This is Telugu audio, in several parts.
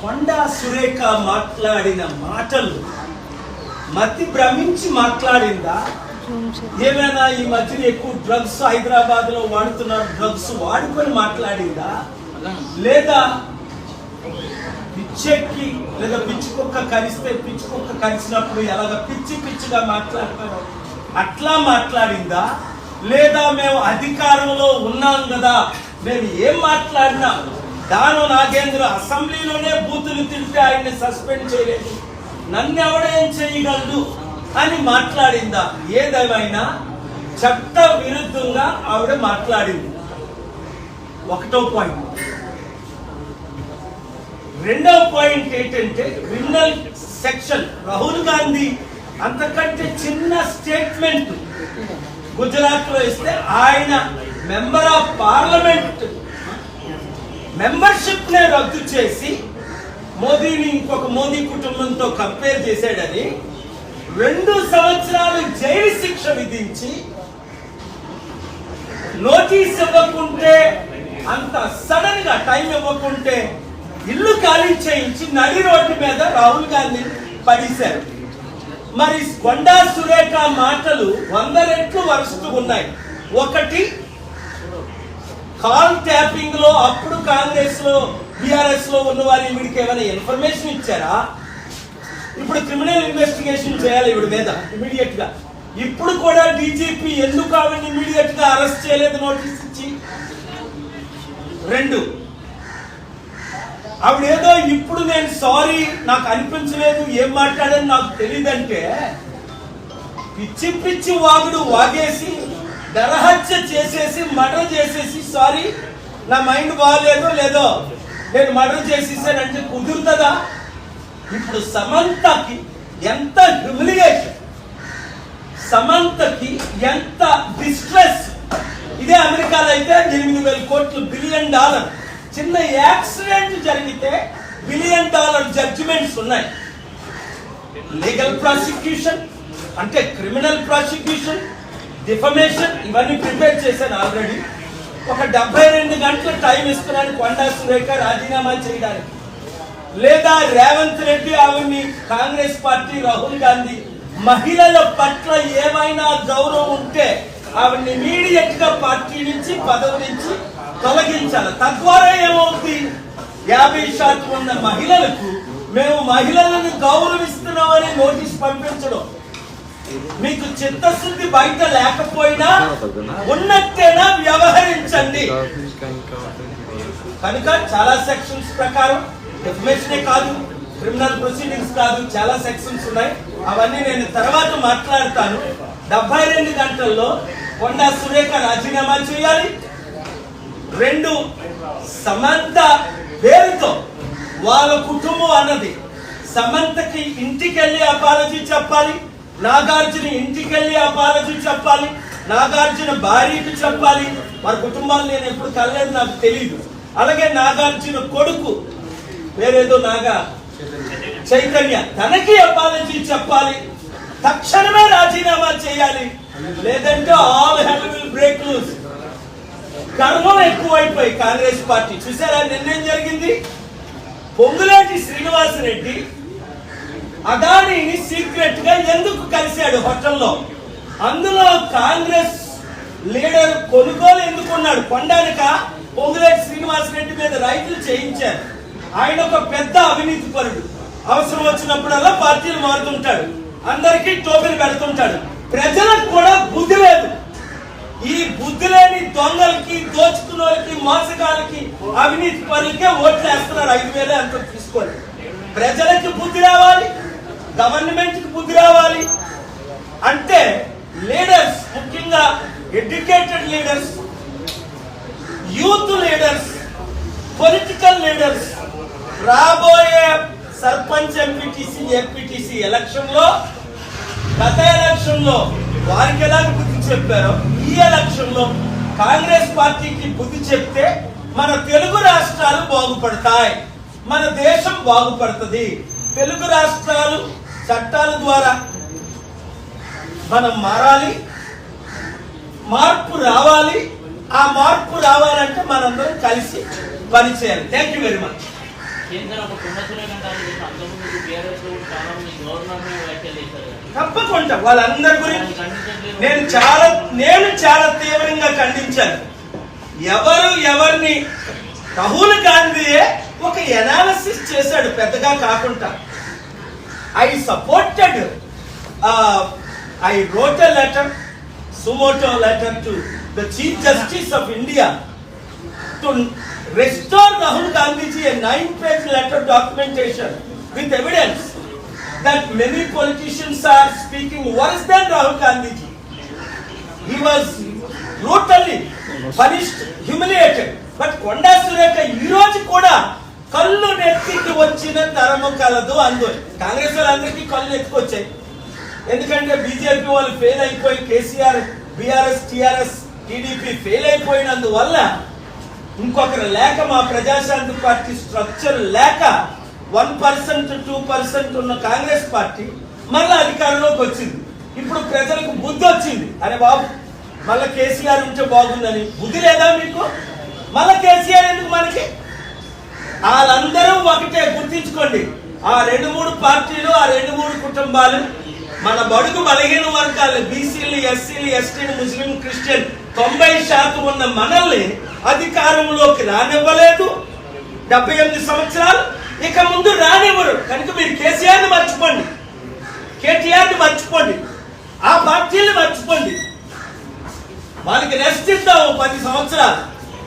కొండా సురేఖ మాట్లాడిన మాటలు మతి భ్రమించి మాట్లాడిందా? ఏమైనా ఈ మధ్యన ఎక్కువ డ్రగ్స్ హైదరాబాద్ లో వాడుతున్నారు, డ్రగ్స్ వాడుకొని మాట్లాడిందా? లేదా పిచ్చెక్కి, లేదా పిచ్చుకొక్క కరిస్తే పిచ్చుకొక్క కరిసినప్పుడు ఎలాగ పిచ్చి పిచ్చిగా మాట్లాడతారో అట్లా మాట్లాడిందా? లేదా మేము అధికారంలో ఉన్నాం కదా, మేము ఏం మాట్లాడినా దాను నాగేంద్ర అసెంబ్లీలోనే బూతులు తింటే ఆయన్ని సస్పెండ్ చేయలేదు, నన్ను ఎవడేం చేయగలడు అని మాట్లాడిందా? ఏదేమైనా చట్ట విరుద్ధంగా ఆవిడ మాట్లాడింది. ఒకటో పాయింట్. రెండవ పాయింట్ ఏంటంటే క్రిమినల్ సెక్షన్. రాహుల్ గాంధీ అంతకంటే చిన్న స్టేట్మెంట్ గుజరాత్ లో ఇస్తే ఆయన మెంబర్ ఆఫ్ పార్లమెంట్ మెంబర్షిప్ నే రద్దు చేసి మోదీని ఇంకొక మోదీ కుటుంబంతో కంపేర్ చేశాడని 2 సంవత్సరాలు జైలు శిక్ష విధించి నోటీస్ ఇవ్వకుంటే, అంత సడన్ గా టైం ఇవ్వకుంటే ఇల్లు ఖాళీ చేయించి నడి రోడ్డు మీద రాహుల్ గాంధీ పడేశారు. మరి కొండా సురేఖ మాటలు 100 రెట్లు వరుసగా ఉన్నాయి. ఒకటి, కాల్ ట్యాపింగ్ లో అప్పుడు కాంగ్రెస్ లో బీఆర్ఎస్ లో ఉన్న వారి వీడికి ఏమైనా ఇన్ఫర్మేషన్ ఇచ్చారా? ఇప్పుడు క్రిమినల్ ఇన్వెస్టిగేషన్ చేయాలి వీడి మీద ఇమీడియట్ గా. ఇప్పుడు కూడా డీజీపీ ఎందుకు ఆవిడని ఇమీడియట్ గా అరెస్ట్ చేయలేదు నోటీస్ ఇచ్చి? 2, ఆవిడేదో ఇప్పుడు నేను సారీ నాకు అనిపించలేదు, ఏం మాట్లాడని నాకు తెలియదంటే పిచ్చి పిచ్చి వాగుడు వాగేసి నరహత్య చేసేసి మర్డర్ చేసేసి సారీ నా మైండ్ బాగాలేదు లేదో నేను మర్డర్ చేసేసానంటే కుదురుతుందా? ఇప్పుడు సమంతకి ఎంత హ్యూమిలియేషన్, సమంతకి ఎంత డిస్ట్రెస్. ఇదే అమెరికాలో అయితే 8,000 కోట్లు $1 బిలియన్ చిన్న యాక్సిడెంట్ జరిగితే $1 బిలియన్ జడ్జిమెంట్స్ ఉన్నాయి. లీగల్ ప్రాసిక్యూషన్ అంటే క్రిమినల్ ప్రాసిక్యూషన్, డిఫమేషన్, ఇవన్నీ ప్రిపేర్ చేశాను ఆల్రెడీ. ఒక 72 గంటల టైం ఇస్తున్నాను కొండా సురేఖ రాజీనామా చేయడానికి. లేదా రేవంత్ రెడ్డి ఆవిడ్ని కాంగ్రెస్ పార్టీ రాహుల్ గాంధీ మహిళల పట్ల ఏమైనా గౌరవం ఉంటే ఆవిడ్ని ఇమీడియట్ గా పార్టీ నుంచి పదవి నుంచి తొలగించాలి. తద్వారా ఏమవుతుంది? 50% ఉన్న మహిళలకు మేము మహిళలను గౌరవిస్తున్నామని నోటీస్ పంపించడం. మీకు చిత్తశుద్ధి బయట లేకపోయినా ఉన్నట్టేనా వ్యవహరించండి. కనుక చాలా సెక్షన్స్ ప్రకారం డెఫినేషనే కాదు, క్రిమినల్ ప్రొసీడింగ్స్ కాదు, చాలా సెక్షన్స్ ఉన్నాయి. అవన్నీ నేను తర్వాత మాట్లాడతాను. 72 గంటల్లో కొండా సురేఖ రాజీనామా చేయాలి. 2, సమంత పేరుతో వాళ్ళ కుటుంబం అన్నది సమంతకి ఇంటికెళ్ళి అపాలజీ చెప్పాలి, నాగార్జున ఇంటికెళ్ళి అపాలజీ చెప్పాలి, నాగార్జున భార్యకి చెప్పాలి. వారి కుటుంబాలు నేను ఎప్పుడు కలలేదు, నాకు తెలియదు. అలాగే నాగార్జున కొడుకు వేరేదో నాగా చైతన్య, తనకి అపాలజీ చెప్పాలి. తక్షణమే రాజీనామా చేయాలి, లేదంటే all hell will break loose. కర్మం ఎక్కువైపోయి కాంగ్రెస్ పార్టీ చూసారా నిన్నేం జరిగింది? పొంగులేటి శ్రీనివాసరెడ్డి అదానీని సీక్రెట్ గా ఎందుకు కలిశాడు హోటల్లో? అందులో కాంగ్రెస్ లీడర్ కొనుగోలు ఎందుకున్నాడు? కొండానిక పొంగులేటి శ్రీనివాసరెడ్డి మీద రైతులు చేయించారు. ఆయన ఒక పెద్ద అవినీతి పరుడు. అవసరం వచ్చినప్పుడల్లా పార్టీలు మారుతుంటాడు, అందరికీ టోపీలు పెడుతుంటాడు. ప్రజలకు కూడా బుద్ధి లేదు. ఈ బుద్ధి లేని దొంగలకి, దోచుకున్నోళ్ళకి, మోసగాళ్ళకి, అవినీతి పరులకే ఓట్లు వేస్తున్నారు. 5,000 అంత తీసుకోండి. ప్రజలకి బుద్ధి రావాలి, గవర్నమెంట్ కి బుద్ధి రావాలి అంటే లీడర్స్, ముఖ్యంగా educated leaders, youth leaders, political leaders రాబోయే సర్పంచ్, ఎంపీటీసీ, ఎంపీటీసీ ఎలక్షన్ లో, గత ఎలక్షన్ లో వారికి ఎలా బుద్ధి చెప్పారో ఈ ఎలక్షన్ లో కాంగ్రెస్ పార్టీకి బుద్ధి చెప్తే మన తెలుగు రాష్ట్రాలు బాగుపడతాయి, మన దేశం బాగుపడుతుంది. తెలుగు రాష్ట్రాలు చట్టాల ద్వారా మనం మారాలి, మార్పు రావాలి. ఆ మార్పు రావాలంటే మనందరం కలిసి పనిచేయాలి. Thank you very much. తప్పకుండా వాళ్ళందరి గురించి నేను చాలా తీవ్రంగా ఖండించాను. ఎవరిని రాహుల్ గాంధీయే ఒక ఎనాలిసిస్ చేశాడు పెద్దగా కాకుండా. I supported I wrote a letter, sumoto letter to the Chief Justice of India to restore Rahul Gandhiji a 9-page letter documentation with evidence that many politicians are speaking worse than Rahul Gandhiji. He was brutally punished, humiliated. But Konda Sureka ee roju kuda kallu nettiki vachina taramu kaladu andu Congress వాళ్ళందరికీ కళ్ళు ఎత్తుకొచ్చాయి. ఎందుకంటే బీజేపీ వాళ్ళు ఫెయిల్ అయిపోయి KCR, BRS, TRS, TDP fail అయిపోయినందువల్ల ఇంకొకరు లేక మా ప్రజాశాంతి పార్టీ స్ట్రక్చర్ లేక 1% 2% ఉన్న కాంగ్రెస్ పార్టీ మళ్ళీ అధికారంలోకి వచ్చింది. ఇప్పుడు ప్రజలకు బుద్ధి వచ్చింది. అరే బాబు మళ్ళీ కేసీఆర్ ఉంటే బాగుందని. బుద్ధి లేదా మీకు? మళ్ళీ కేసీఆర్ ఎందుకు మనకి? వాళ్ళందరూ ఒకటే, గుర్తించుకోండి. ఆ 2-3 పార్టీలు, ఆ 2-3 కుటుంబాలు మన బడుగు బలహీన వర్గాలు, బీసీలు, ఎస్సీలు, ఎస్టీలు, ముస్లిం, క్రిస్టియన్ 90% ఉన్న మనల్ని అధికారంలోకి రానివ్వలేదు 78 సంవత్సరాలు. ఇక ముందు రానివ్వరు. కనుక మీరు కేసీఆర్ని మర్చిపోండి, కేటీఆర్ని మర్చిపోండి, ఆ పార్టీని మర్చిపోండి. వాళ్ళకి రెస్ట్ ఇద్దాం 10 సంవత్సరాలు.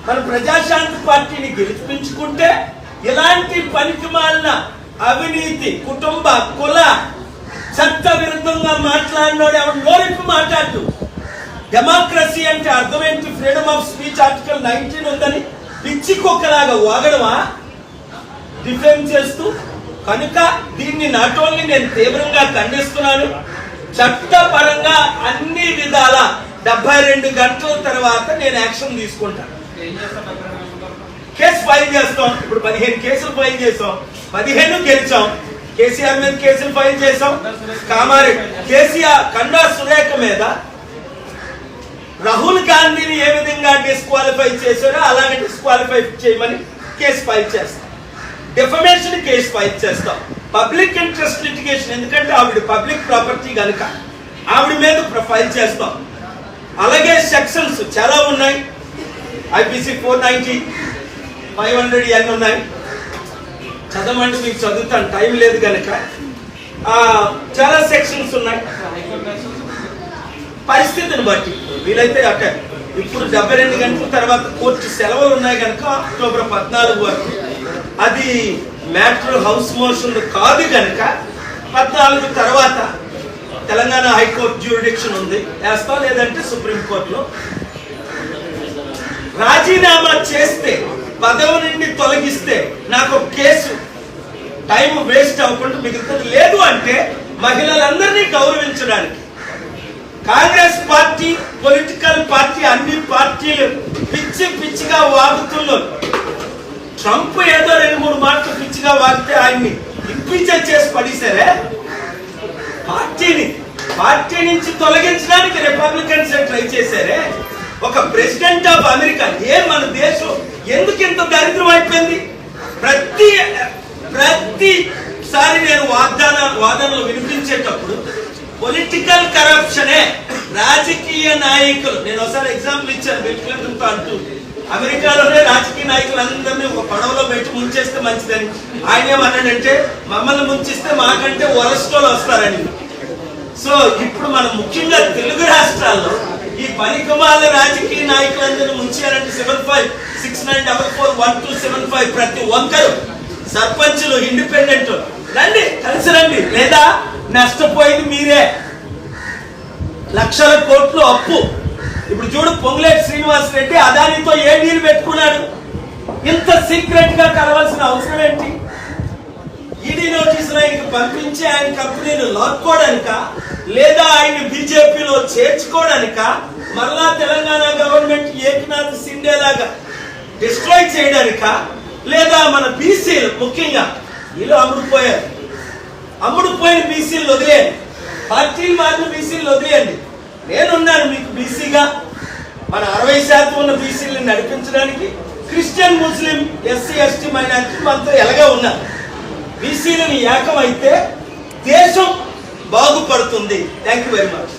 మన ప్రజాశాంతి పార్టీని గెలిపించుకుంటే ఇలాంటి పనికి మాలిన అవినీతి, కుటుంబ, కుల, చట్ట విరుద్ధంగా మాట్లాడినోడు ఎవరు నోరిప్పి మాట్లాడు. డెమోక్రసీ అంటే అర్థమేంటి? ఫ్రీడమ్ ఆఫ్ స్పీచ్ ఆర్టికల్ 19 ఉందని పిచ్చి కుక్కలాగా వాగడమా డిఫెమ్ చేస్తూ? కనుక దీన్ని నాట్ ఓన్లీ నేను తీవ్రంగా ఖండిస్తున్నాను, చట్టపరంగా అన్ని విధాల 72 గంటల తర్వాత నేను యాక్షన్ తీసుకుంటాను. కేసు ఫైల్ చేస్తాం. ఇప్పుడు 15 కేసులు ఫైల్ చేసాం, 15 గెలిచాం. కేసీఆర్ మీద కేసులు ఫైల్ చేసాం. కామారెడ్డి కేసీఆర్ కండా సురేఖ మీద రాహుల్ గాంధీని ఏ విధంగా డిస్క్వాలిఫై చేశారో అలాగే డిస్క్వాలిఫై చేయమని కేసు ఫైల్ చేస్తాం. డిఫమేషన్ కేసు ఫైల్ చేస్తాం. పబ్లిక్ ఇంట్రెస్ట్ లిటిగేషన్, ఎందుకంటే ఆవిడ పబ్లిక్ ప్రాపర్టీ కనుక ఆవిడ మీద ఫైల్ చేస్తాం. అలాగే సెక్షన్స్ చాలా ఉన్నాయి. ఐపీసీ 490, 500 ఉన్నాయి. చదవమంటే మీకు చదువుతాను, టైం లేదు కనుక. చాలా సెక్షన్స్ ఉన్నాయి. పరిస్థితిని బట్టి వీలైతే అక్కడ ఇప్పుడు 72 గంటల తర్వాత కోర్టు సెలవులు ఉన్నాయి కనుక అక్టోబర్ 14 వరకు అది మ్యాటర్ హౌస్ మోషన్ కాదు కనుక 14 తర్వాత తెలంగాణ హైకోర్టు జ్యూరిడిక్షన్ ఉంది, వేస్తాం. లేదంటే సుప్రీంకోర్టులో రాజీనామా చేస్తే, పదవి నుండి తొలగిస్తే నాకు కేసు టైం వేస్ట్ అవ్వకుండా మిగులుతుంది. లేదు అంటే మహిళలందరినీ గౌరవించడానికి కాంగ్రెస్ పార్టీ, పొలిటికల్ పార్టీ, అన్ని పార్టీలు పిచ్చిగా వాగుతున్నారు. ట్రంప్ ఏదో 2-3 మాటలు పిచ్చిగా వాగితే ఆయన్ని ఇంపీచ్ చేసి పడేశారే. పార్టీ నుంచి తొలగించడానికి రిపబ్లికన్స్ ట్రై చేశారే. ఒక ప్రెసిడెంట్ ఆఫ్ అమెరికా, మన దేశం ఎందుకు ఇంత దరిద్రం అయిపోయింది? ప్రతిసారి నేను వాదనలు వినిపించేటప్పుడు పొలిటికల్ కరప్షనే, రాజకీయ నాయకులు. నేను ఒకసారి ఎగ్జాంపుల్ ఇచ్చాను బిల్ క్లింటన్తో అంటూ, అమెరికాలోనే రాజకీయ నాయకులందరినీ ఒక పడవలో పెట్టి ముంచేస్తే మంచిదని. ఆయన ఏమన్నాడంటే మమ్మల్ని ముంచిస్తే మాకంటే వరస్టోలు వస్తారని. సో ఇప్పుడు మనం ముఖ్యంగా తెలుగు రాష్ట్రాల్లో ఈ పనికిమాల రాజకీయ నాయకులందరినీ ముంచారంటే 7569441275 ప్రతి ఒక్కరు సర్పంచులు, ఇండిపెండెంట్ రండి, కలిసి రండి. లేదా నష్టపోయింది మీరే. లక్షల కోట్లు అప్పు. ఇప్పుడు చూడు, పొంగులేటి శ్రీనివాస్ రెడ్డి అదానితో ఏ డీల్ పెట్టుకున్నాడు? ఇంత సీక్రెట్ గా కలవాల్సిన అవసరం ఏంటి? ఈడీ నోటీసులు ఆయనకి పంపించి ఆయన కంపెనీలు లాక్కోవడానిక, లేదా ఆయన బీజేపీలో చేర్చుకోవడానిక, మరలా తెలంగాణ గవర్నమెంట్ ఏకనాథ్ సిండే లాగా డిస్ట్రాయ్ చేయడానిక, లేదా మన బీసీలు ముఖ్యంగా వీళ్ళు అమ్ముడుపోయిన బీసీలు వదిలేయండి, పార్టీలు మారిన బీసీలు వదిలేయండి. నేనున్నాను మీకు బీసీగా. మన 60% ఉన్న బీసీలను నడిపించడానికి క్రిస్టియన్ ముస్లిం ఎస్సీ ఎస్టీ మైనారిటీ మనతో ఎలాగే ఉన్నారు. బీసీలను ఏకమైతే దేశం బాగుపడుతుంది. Thank you very much.